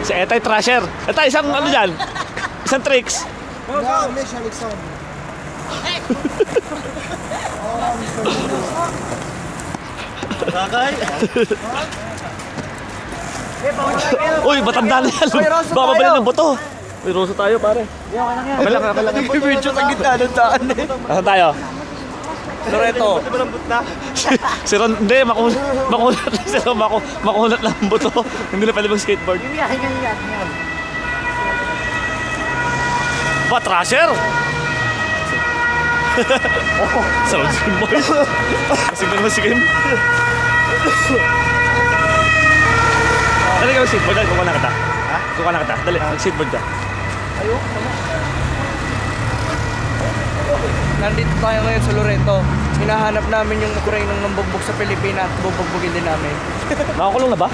Si Etay Trasher. Etay, isang ano dyan? Isang tricks. ليش الكسندر؟ Uy, matanda na yan. Baka mabalik ng buto. Uy, roso tayo pare. Kapalang. Medyo sa gitna ng daan eh. Asan tayo? Loreto. Si Ron, hindi, makunat lang si Ron, makunat lang ang buto. Hindi na pwede mag-skateboard. Ba, Trasher? Sarap si Kim Boy. Kasing na naman si Kim. Dali ka mag-skateboard, dali, kukuha na kita. Ha? Kukuha na kita, dali, mag-skateboard ka. Nandito tayo ngayon sa Loreto. Hinahanap namin yung kuray ng nambugbog sa Pilipinas. Bubugbogin din namin. Nakakulong na ba?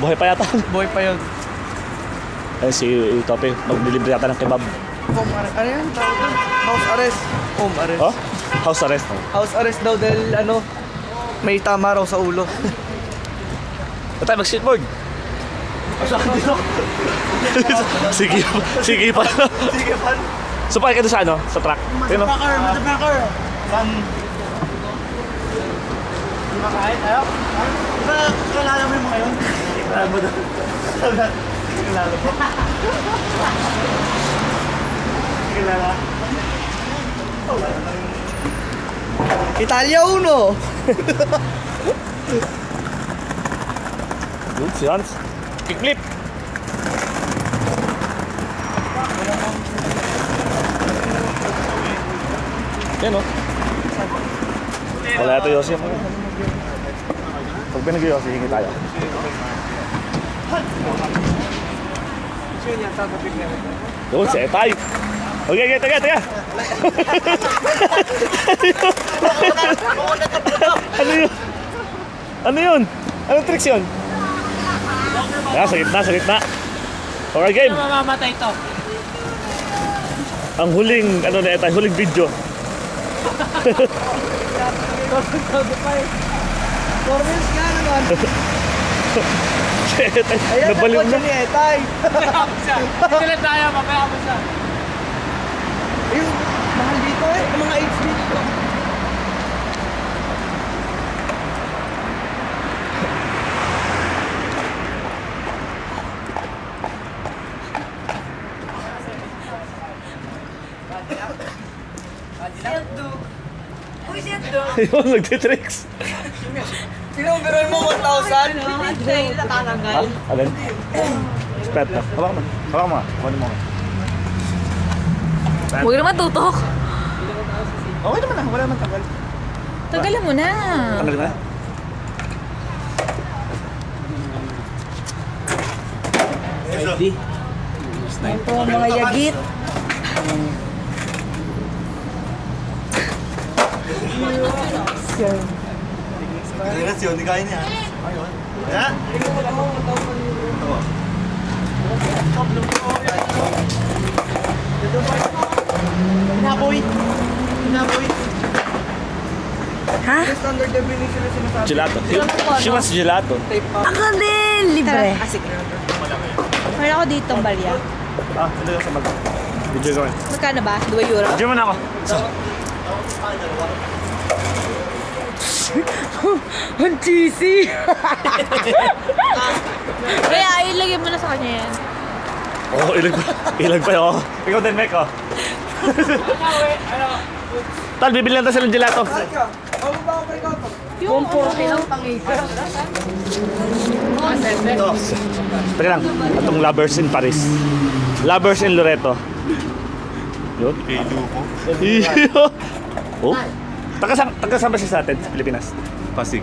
Buhay pa yata. Boy pa yun. Eh, si Tope, mag-deliver yata ng kebab. Home arrest. Ano yan? House arrest. Home arrest. Oh? House arrest. House arrest daw dahil ano, may tama raw sa ulo. Tayo mag-skateboard. Sige pa. Sige pa. So, pakikita doon sa ano? Sa truck. Motherfucker! San? Makain tayo? Kalala mo yung mga yun? Kalala mo doon? Kalala mo? Kalala? Italia 1! Yun, si Hans. Kickflip. Yan o. Wala ito Yossi. Pag pinag-Yossi, hingi tayo. Yun, si Etay. Okay, taga. Ano yun? Ano yun? Anong tricks yun? Sa gitna. Okay, game. Mamamatay to. Ang huling, ano na Etay, huling video. Torres ka naman. Si Etay, Ayan, nabaliw na. ni Etay. Sila tayo, papaya mo siya. Ayun, mahal dito eh. Ang mga AIDS dito. Ayun, nagtitricks. Pinumbiron mo 1,000? Ha? Alin? Spet na. Hawak mo. Kunin mo. Huwag naman tutok. Okay naman wala naman tagal. Tagalan mo na. Tanggal na? Ito ang mga yagit. Generasyon, di kaya niya. Ya? Inaboy. Ha? Standard definition na sinasabi. Gelato. She wants gelato. Ako din! Libre. Meron ako dito ang balya. Hindi ka sa mag. Video ko. Magkano ba? 2 euro? Video mo na ako. Ang cheesy! Kaya ilagay mo na sa kanya yan. Oo, ilag pa yun. Ikaw din, Mek, oh. Tal, bibili lang tayo silang gelato. Yung ang pangisa. Teka lang, itong Lovers in Paris. Lovers in Loreto. Yun? Kay Lupo. Oh? Taga-saan ba siya sa atin, sa Pilipinas? Pasig.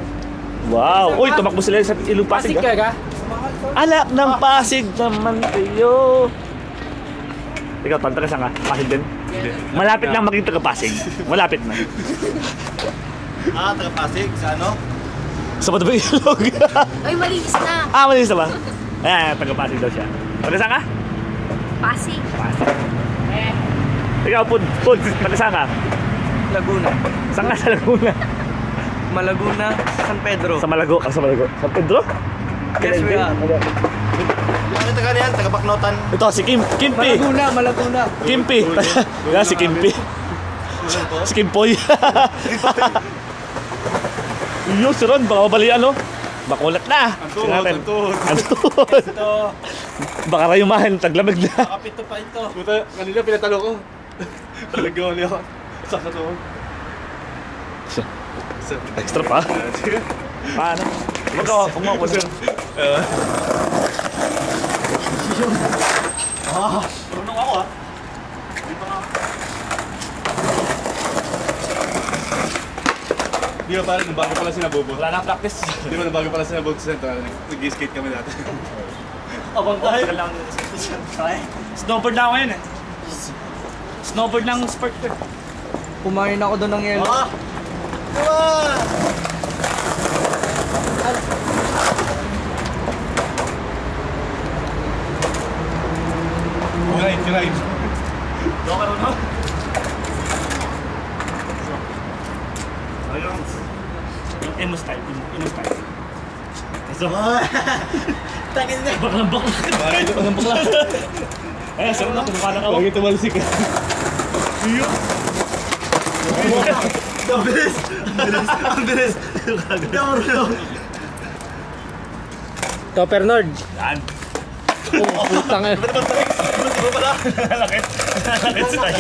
Wow! Uy, tumakbo sila sa Ilog Pasig. Pasig ka? Alak ng Pasig naman kayo. Ikaw, taga-saan ka? Pasig din? Malapit lang maging taga-Pasig. Malapit na. Taga-Pasig, sa ano? Sa Bato ba Ilog? Ay, malinis na. Malinis na ba? Ayan, taga-Pasig daw siya. Taga-saan ka? Pasig. Pasig. Ikaw, Pud, taga-saan ka? Laguna. Saan ka sa Laguna? Malaguna, San Pedro. Sa Malago. Sa Malago. San Pedro? Yes, we are. Ano taga yan? Taga Baknotan. Ito, si Kimpi. Malaguna. Kimpi. Yan, si Kimpi. Si Kimpoy. Iyo, si Ron, baka mabalian, no? Bakulat na. Antun. Baka rayumahan, taglamig na. Kapito pa ito. Puta, kanina pinatalo ko. Talaga niya ako. Saka to. Extra pa. Paano? Huwag ako, kumakuha na. Marunong ako ah. Di ba parang nabago pala si Nabobo? Wala na practice. Di ba nabago pala si Nabobo sa center? Nag-skate kami dati. Abang tayo. Snowboard na ako ngayon eh. Snowboard ng sport ko. Kumain ako doon ng yelo. Ah! Diba? Grind. Doon ka rin mo? Ayun. Yung emo style. So, Tangin na. baklang. Eh, sarap na. Pinukha na ako. Lagi tumalsik eh. Iyo. Ang bilis. Topper Nord. Yan. Putang eh. Lakit si tayo.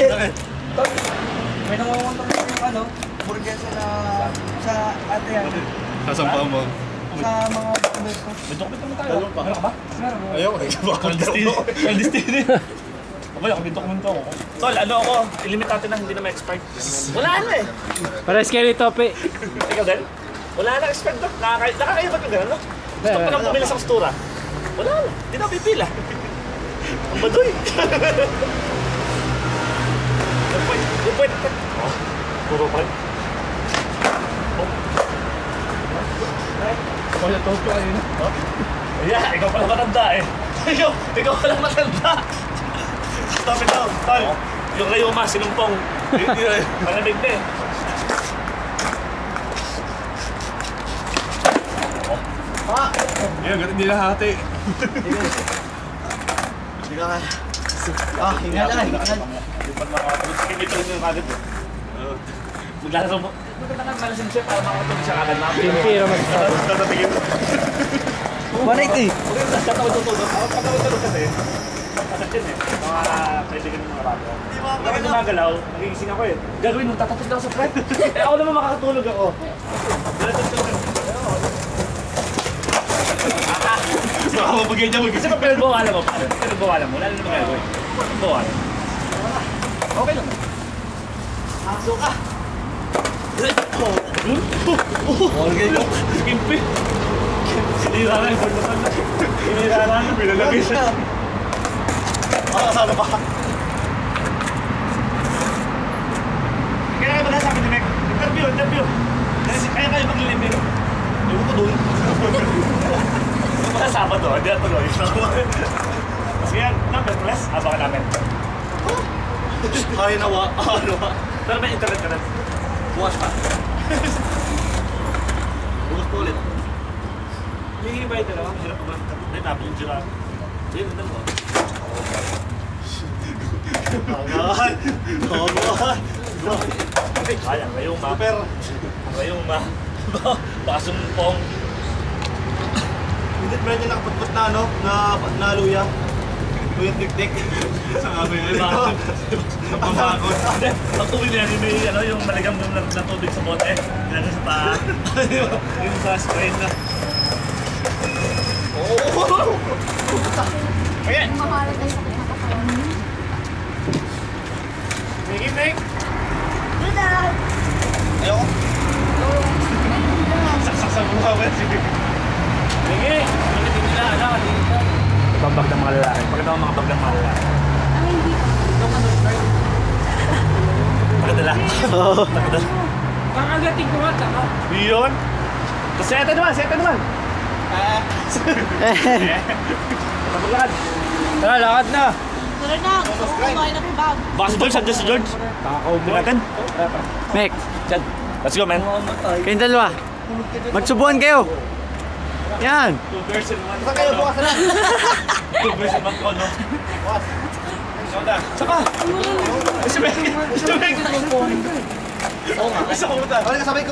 May nangunguntang yung ano, burgesa na sa ate yan. Kasampahan mo. Sa mga burgesa ko. May dokbit naman tayo. Meron pa. Meron ka ba? Meron mo. Ayaw, Clandestine. Okay, ako may dokumento ako. Tol, ano ako? Ilimitate na, hindi na ma-expire. Wala na eh. Pares kayo ni Tope. Ikaw din? Wala na expire doon. Nakakaya ba ito gano'n, no? Stop ka lang pumila sa kustura. Wala na. Hindi na pipila. Ang baduy. Yung point. Oh, puro point. Ako na topo kanina. Yeah, ikaw pala matanda eh. Ikaw pala matanda. Stop it down, tol. Yung rayuma, sinumpong. Malamig na eh. Yan, ganun nila hati. Hindi ka hingal ay. Hindi pa makakatulog. Sige, ito rin yung kagad eh. Maglalaro mo. Maganda nga malasin siya para makakatulog siya kagad. Pimpira magsasabi. Tatatigil. 180. Tatawag-tutulog. Pagkawag-tulog kasi, kasat yun eh. Mga kaibigan ng mga bago. Pag ako gumagalaw, nagigising ako eh. Gagawin mo, tatapos lang sa friend. Eh ako naman makakatulog ako. Baka mapagay niya Kasi pag pinagbawalan mo, paano? Pinagbawalan mo, wala na naman gagawin. Pinagbawalan. Okay lang. Aso ka. Okay lang. Skimpi. Sinira na yung pagdaman na. Sinira na yung pinalagay siya. Sana ba? Kaya kayo magsasabi ni Meg, interview. Kaya kayo maglilibing. Ewan ko doon. Mga Sabado, hindi na tuloy. Sige yan, number class, abangan namin. Ay nawa. Ano ba? Pero may internet ka rin. Bukas pa. Bukas pa ulit. Hindi ba yung dalawa? Hirap ba? Hindi, napin yung giraffe. Hindi, yung dalawa. Tangan. Ay, ang rayong ma. Super. Ang rayong ma. Baka sumpong. Hindi pa rin nakapagpot na ano, na luya. Luya tik-tik. Sa amin yun. Napapakot. Hindi, pag tuloy na yan, may yung maligam na tubig sa bote. Ilagay sa paa. Yung sa spray na. Oo! Okay. Mamahalagay sa kinakatawan. Sige, Meg. Ayoko. Saksak sa buha ko. Sige. Sige. Pagdating nila, ano, dito. Pambag ng mga lalaki. Pagdating ng mga bag ng mga lalaki. Ay, hindi pa. Pagdala. Pagdala. Kakagating ko nga, taka. Yun. Tapos seta naman. Maglakad. Tara, lakad na. Tara na, gusto ko kumain ng kebab. Baka si George, andyan si George. Kakaubo. Tingnan. Mek, Dyan. Let's go, man. kayong dalawa. Magsubuan kayo. Yan. Two bears in one. Saan kayo bukas na? Two bears in one cono. Bukas. Soda. Saka. Si Meg. Si Meg. Isa ko Balik kasabay ko.